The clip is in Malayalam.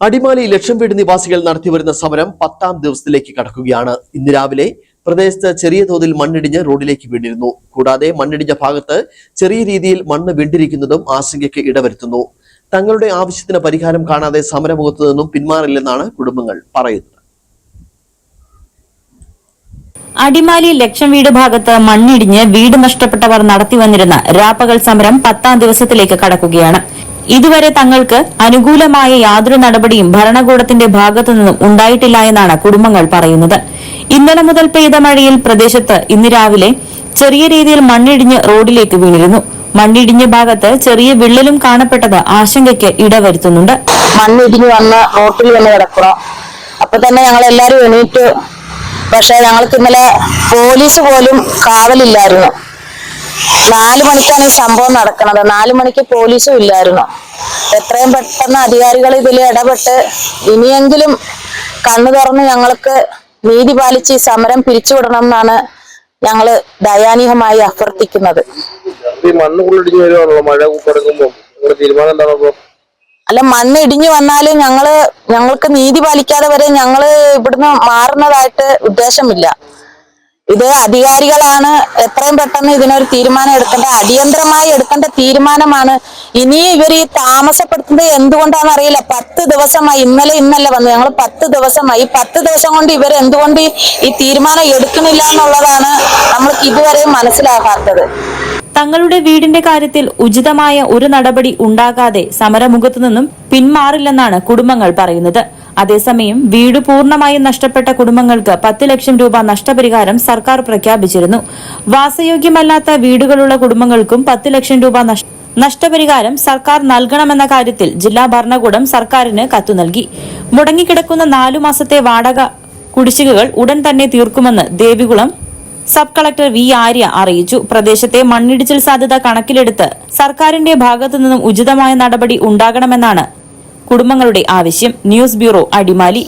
അടിമാലി ലക്ഷം വീട് നിവാസികൾ നടത്തിവരുന്ന സമരം 10ാം ദിവസത്തിലേക്ക് കടക്കുകയാണ്. ഇന്ന് രാവിലെ പ്രദേശത്ത് ചെറിയ തോതിൽ മണ്ണിടിഞ്ഞ് റോഡിലേക്ക് വീണിരുന്നു. കൂടാതെ മണ്ണിടിഞ്ഞ ഭാഗത്ത് ചെറിയ രീതിയിൽ മണ്ണ് വീണ്ടിരിക്കുന്നതും ആശങ്കയ്ക്ക് ഇടവരുത്തുന്നു. തങ്ങളുടെ ആവശ്യത്തിന് പരിഹാരം കാണാതെ സമരമുഖത്തു നിന്നും പിന്മാറില്ലെന്നാണ് കുടുംബങ്ങൾ പറയുന്നത്. അടിമാലി ലക്ഷം വീട് ഭാഗത്ത് മണ്ണിടിഞ്ഞ് വീട് നഷ്ടപ്പെട്ടവർ നടത്തിവന്നിരുന്ന രാപ്പകൽ സമരം 10ാം ദിവസത്തിലേക്ക് കടക്കുകയാണ്. ഇതുവരെ തങ്ങൾക്ക് അനുകൂലമായ യാതൊരു നടപടിയും ഭരണകൂടത്തിന്റെ ഭാഗത്തുനിന്നും ഉണ്ടായിട്ടില്ല എന്നാണ് കുടുംബങ്ങൾ പറയുന്നത്. ഇന്നലെ മുതൽ പെയ്ത മഴയിൽ പ്രദേശത്ത് ഇന്ന് രാവിലെ ചെറിയ രീതിയിൽ മണ്ണിടിഞ്ഞ് റോഡിലേക്ക് വീണിരുന്നു. മണ്ണിടിഞ്ഞ ഭാഗത്ത് ചെറിയ വിള്ളലും കാണപ്പെട്ടത് ആശങ്കയ്ക്ക് ഇടവരുത്തുന്നുണ്ട്. മണ്ണിടിഞ്ഞ് വന്ന് റോട്ടിൽ തന്നെ കിടക്കണം. അപ്പൊ തന്നെ ഞങ്ങൾ എല്ലാവരും എണീറ്റ്. പക്ഷെ ഞങ്ങൾക്ക് ഇന്നലെ പോലീസ് പോലും കാവലില്ലായിരുന്നു. 4 മണിക്കാണ് ഈ സംഭവം നടക്കുന്നത്. 4 മണിക്ക് പോലീസും ഇല്ലായിരുന്നു. എത്രയും പെട്ടെന്ന് അധികാരികൾ ഇതിൽ ഇടപെട്ട് ഇനിയെങ്കിലും കണ്ണു തുറന്ന് ഞങ്ങൾക്ക് നീതി പാലിച്ച് ഈ സമരം പിരിച്ചുവിടണം എന്നാണ് ഞങ്ങള് ദയാനീയമായി അഭ്യർത്ഥിക്കുന്നത്. അല്ല, മണ്ണ് ഇടിഞ്ഞു വന്നാലും ഞങ്ങൾക്ക് നീതി പാലിക്കാതെ വരെ ഞങ്ങള് ഇവിടുന്ന് മാറുന്നതായിട്ട് ഉദ്ദേശമില്ല. ഇത് അധികാരികളാണ് എത്രയും പെട്ടെന്ന് ഇതിനൊരു തീരുമാനം എടുക്കേണ്ടത്. അടിയന്തരമായി എടുക്കേണ്ട തീരുമാനമാണ്. ഇനി ഇവർ ഈ താമസപ്പെടുത്തുന്നത് എന്തുകൊണ്ടാണെന്ന് അറിയില്ല. 10 ദിവസമായി, ഇന്നലെ വന്നു. ഞങ്ങൾ 10 ദിവസമായി. 10 ദിവസം കൊണ്ട് ഇവർ എന്തുകൊണ്ട് ഈ തീരുമാനം എടുക്കുന്നില്ല എന്നുള്ളതാണ് നമ്മൾക്ക് ഇതുവരെ മനസ്സിലാകാത്തത്. തങ്ങളുടെ വീടിന്റെ കാര്യത്തിൽ ഉചിതമായ ഒരു നടപടി ഉണ്ടാകാതെ സമരമുഖത്തു നിന്നും പിന്മാറില്ലെന്നാണ് കുടുംബങ്ങൾ പറയുന്നത്. അതേസമയം വീട് പൂർണ്ണമായും നഷ്ടപ്പെട്ട കുടുംബങ്ങൾക്ക് 10 ലക്ഷം രൂപ നഷ്ടപരിഹാരം സർക്കാർ പ്രഖ്യാപിച്ചിരുന്നു. വാസയോഗ്യമല്ലാത്ത വീടുകളുള്ള കുടുംബങ്ങൾക്കും 10 ലക്ഷം രൂപ നഷ്ടപരിഹാരം സർക്കാർ നൽകണമെന്ന കാര്യത്തിൽ ജില്ലാ ഭരണകൂടം സർക്കാരിന് കത്തു നൽകി. മുടങ്ങിക്കിടക്കുന്ന 4 മാസത്തെ വാടക കുടിശ്ശികകൾ ഉടൻ തന്നെ തീർക്കുമെന്ന് Devikulam sub collector V Arya അറിയിച്ചു. പ്രദേശത്തെ മണ്ണിടിച്ചിൽ സാധ്യത കണക്കിലെടുത്ത് സർക്കാരിന്റെ ഭാഗത്തുനിന്നും ഉചിതമായ നടപടി ഉണ്ടാകണമെന്നാണ് കുടുംബങ്ങളുടെ ആവശ്യം. News bureau, Adimali.